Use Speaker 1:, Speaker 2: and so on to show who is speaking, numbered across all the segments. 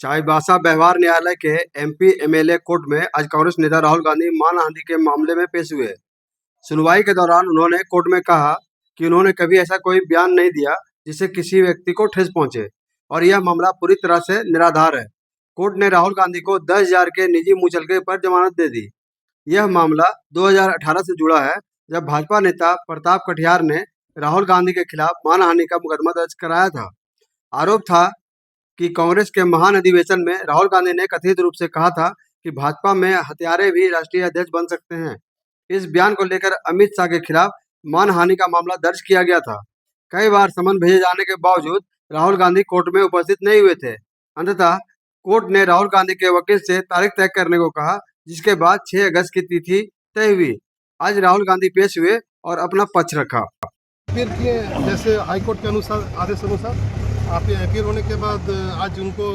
Speaker 1: चाईबासा व्यवहार न्यायालय के एमपी एमएलए कोर्ट में आज कांग्रेस नेता राहुल गांधी मानहानि के मामले में पेश हुए। सुनवाई के दौरान उन्होंने कोर्ट में कहा कि उन्होंने कभी ऐसा कोई बयान नहीं दिया जिससे किसी व्यक्ति को ठेस पहुंचे और यह मामला पूरी तरह से निराधार है। कोर्ट ने राहुल गांधी को 10,000 के निजी मुचलके पर जमानत दे दी। यह मामला 2018 से जुड़ा है, जब भाजपा नेता प्रताप कटियार ने राहुल गांधी के खिलाफ मानहानि का मुकदमा दर्ज कराया था। आरोप था कि कांग्रेस के महान अधिवेशन में राहुल गांधी ने कथित रूप से कहा था कि भाजपा में हत्यारे भी राष्ट्रीय अध्यक्ष बन सकते हैं। इस बयान को लेकर अमित शाह के खिलाफ मानहानि का मामला दर्ज किया गया था। कई बार समन भेजे जाने के बावजूद राहुल गांधी कोर्ट में उपस्थित नहीं हुए थे। अंततः कोर्ट ने राहुल गांधी के वकील से तारीख तय करने को कहा, जिसके बाद 6 अगस्त की तिथि तय हुई। आज राहुल गांधी पेश हुए और अपना पक्ष रखा।
Speaker 2: फिर जैसे हाईकोर्ट के अनुसार आदेश अनुसार आप अपील होने के बाद आज उनको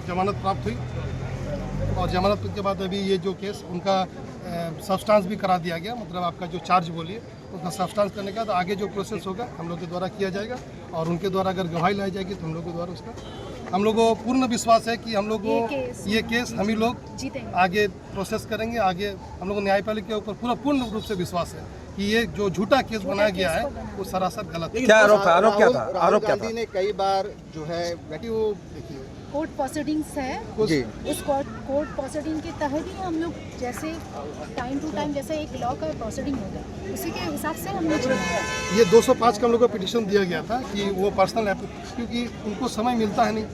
Speaker 2: जमानत प्राप्त हुई और जमानत के बाद अभी ये जो केस उनका सब्सटेंस भी करा दिया गया, मतलब आपका जो चार्ज बोलिए उसका सब्सटेंस करने के बाद आगे जो प्रोसेस होगा हम लोग के द्वारा किया जाएगा और उनके द्वारा अगर गवाही लाई जाएगी तो हम लोग के द्वारा उसका हम लोग को पूर्ण विश्वास है कि हम लोग ये केस हम ही लोग आगे प्रोसेस करेंगे। आगे हम लोग न्यायपालिका के ऊपर पूर्ण रूप से विश्वास है कि ये जो झूठा केस बनाया गया है वो सरासर गलत है।
Speaker 3: क्या आरोप था? आरोप क्या था?
Speaker 4: राहुल गांधी ने कई बार जो है वो देखिए
Speaker 5: कोर्ट प्रोसीडिंग्स है
Speaker 4: जी,
Speaker 5: उस कोर्ट प्रोसीडिंग के तहत ही हम लोग जैसे टाइम टू टाइम जैसे एक लॉ का प्रोसीडिंग होगा उसी के हिसाब से हम लोग
Speaker 2: ये 205 का हम लोग को पिटीशन दिया गया था कि वो पर्सनल क्योंकि उनको समय मिलता है नहीं,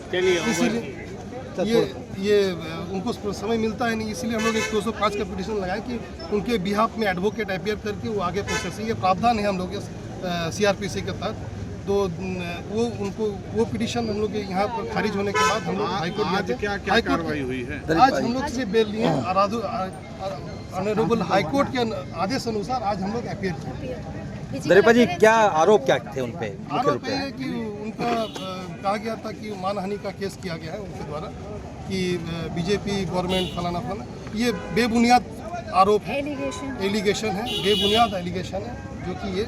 Speaker 2: इसीलिए ये उनको समय मिलता है नहीं, इसलिए हम लोग एक 205 का पिटीशन लगाए कि उनके बिहाफ में एडवोकेट अपीयर करके वो आगे प्रोसेस ये प्रावधान है हम लोग CRPC के तहत। तो वो उनको वो पिटीशन हम लोग यहाँ पर खारिज होने के बाद हम लोग हाईकोर्ट
Speaker 3: क्या कार्रवाई हुई है?
Speaker 2: आज हम लोग से बेल लिए ऑनरेबल हाईकोर्ट के आदेश अनुसार आज हम लोग अपीयर किए।
Speaker 3: दरीपा जी, क्या आरोप क्या थे उन पे?
Speaker 2: आरोप ये है कि उनका कहा गया था कि मानहानि का केस किया गया है उनके द्वारा कि बीजेपी गवर्नमेंट फलाना फलाना, ये बेबुनियाद आरोप है, एलिगेशन है, बेबुनियाद एलिगेशन है, जो कि ये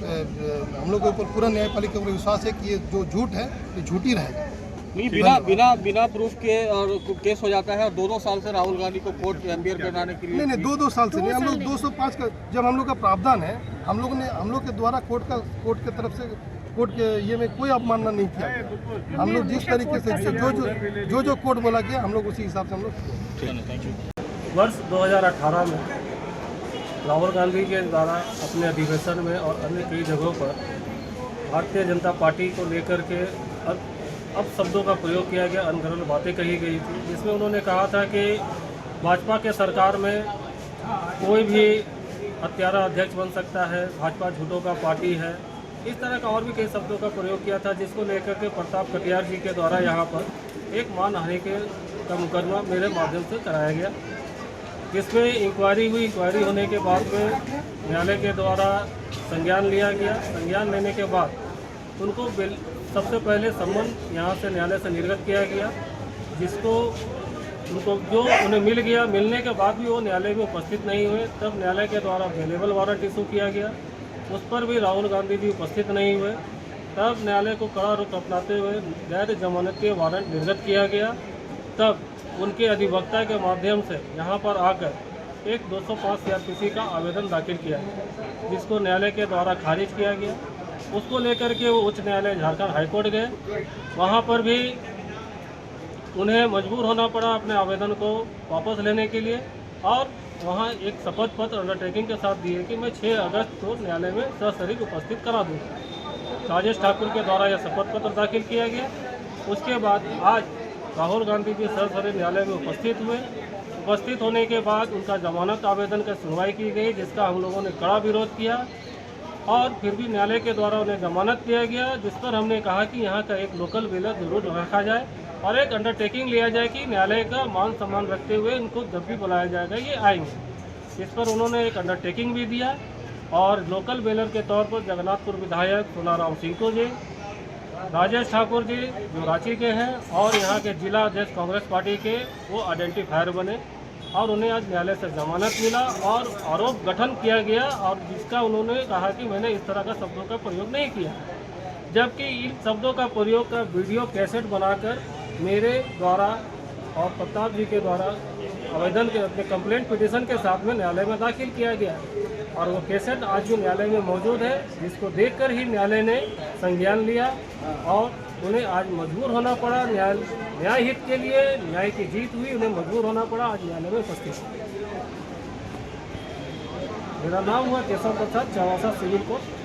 Speaker 2: हम लोग के ऊपर पूरा न्यायपालिका के ऊपर विश्वास है कि ये जो झूठ है ये झूठी रहेगा।
Speaker 6: नहीं, बिना प्रूफ के और केस हो जाता है और 2 साल से राहुल गांधी को कोर्ट एम्पियर कराने के लिए
Speaker 2: नहीं 2 साल से नहीं, हम लोग 205 का जब हम लोग का प्रावधान है हम लोग के द्वारा कोर्ट के तरफ से कोर्ट के ये में कोई अवमानना नहीं किया। हम लोग जिस तरीके से जो कोर्ट बोला गया हम लोग उसी हिसाब से हम लोग।
Speaker 7: वर्ष 2018 में राहुल गांधी के द्वारा अपने अधिवेशन में और अन्य कई जगहों पर भारतीय जनता पार्टी को लेकर के अब शब्दों का प्रयोग किया गया, अनगढ़ बातें कही गई थी, जिसमें उन्होंने कहा था कि भाजपा के सरकार में कोई भी हत्यारा अध्यक्ष बन सकता है, भाजपा झूठों का पार्टी है। इस तरह का और भी कई शब्दों का प्रयोग किया था, जिसको लेकर के प्रताप कटियार जी के द्वारा यहाँ पर एक मानहानि का मुकदमा मेरे माध्यम से कराया गया, जिसमें इंक्वायरी हुई। इंक्वायरी होने के बाद में न्यायालय के द्वारा संज्ञान लिया गया। संज्ञान लेने के बाद उनको सबसे पहले सम्मन यहाँ से न्यायालय से निर्गत किया गया, जिसको उनको जो उन्हें मिल गया। मिलने के बाद भी वो न्यायालय में उपस्थित नहीं हुए, तब न्यायालय के द्वारा अवेलेबल वारंट इशू किया गया, उस पर भी राहुल गांधी जी उपस्थित नहीं हुए। तब न्यायालय को कड़ा रुख अपनाते हुए गैर जमानती वारंट निर्गत किया गया। तब उनके अधिवक्ता के माध्यम से यहाँ पर आकर एक 205 CRPC का आवेदन दाखिल किया, जिसको न्यायालय के द्वारा खारिज किया गया। उसको लेकर के वो उच्च न्यायालय झारखंड हाईकोर्ट गए, वहाँ पर भी उन्हें मजबूर होना पड़ा अपने आवेदन को वापस लेने के लिए, और वहाँ एक शपथ पत्र अंडरटेकिंग के साथ दिए कि मैं 6 अगस्त को न्यायालय में सशरीर उपस्थित करा दूँगा। राजेश ठाकुर के द्वारा यह शपथ पत्र दाखिल किया गया। उसके बाद आज राहुल गांधी जी सशरीर न्यायालय में उपस्थित हुए। उपस्थित होने के बाद उनका जमानत आवेदन की सुनवाई की गई, जिसका हम लोगों ने कड़ा विरोध किया, और फिर भी न्यायालय के द्वारा उन्हें जमानत दिया गया, जिस पर हमने कहा कि यहाँ का एक लोकल बेलर जरूर रखा जाए और एक अंडरटेकिंग लिया जाए कि न्यायालय का मान सम्मान रखते हुए इनको जब भी बुलाया जाएगा ये आएंगे। इस पर उन्होंने एक अंडरटेकिंग भी दिया, और लोकल बेलर के तौर पर जगन्नाथपुर विधायक सोनाराम सिंह जी, राजेश ठाकुर जी जो रांची के हैं, और यहाँ के जिला अध्यक्ष कांग्रेस पार्टी के, वो आइडेंटिफायर बने, और उन्हें आज न्यायालय से जमानत मिला और आरोप गठन किया गया, और जिसका उन्होंने कहा कि मैंने इस तरह का शब्दों का प्रयोग नहीं किया, जबकि इन शब्दों का प्रयोग का वीडियो कैसेट बनाकर मेरे द्वारा और प्रताप जी के द्वारा आवेदन के अपने कंप्लेंट पिटीशन के साथ में न्यायालय में दाखिल किया गया और वो कैसेट आज भी न्यायालय में मौजूद है, जिसको देखकर ही न्यायालय ने संज्ञान लिया और उन्हें आज मजबूर होना पड़ा। न्याय हित के लिए न्याय की जीत हुई, उन्हें मजबूर होना पड़ा आज न्यायालय में उपस्थित। मेरा नाम हुआ केशव प्रसाद, चावासा सिविल कोर्ट।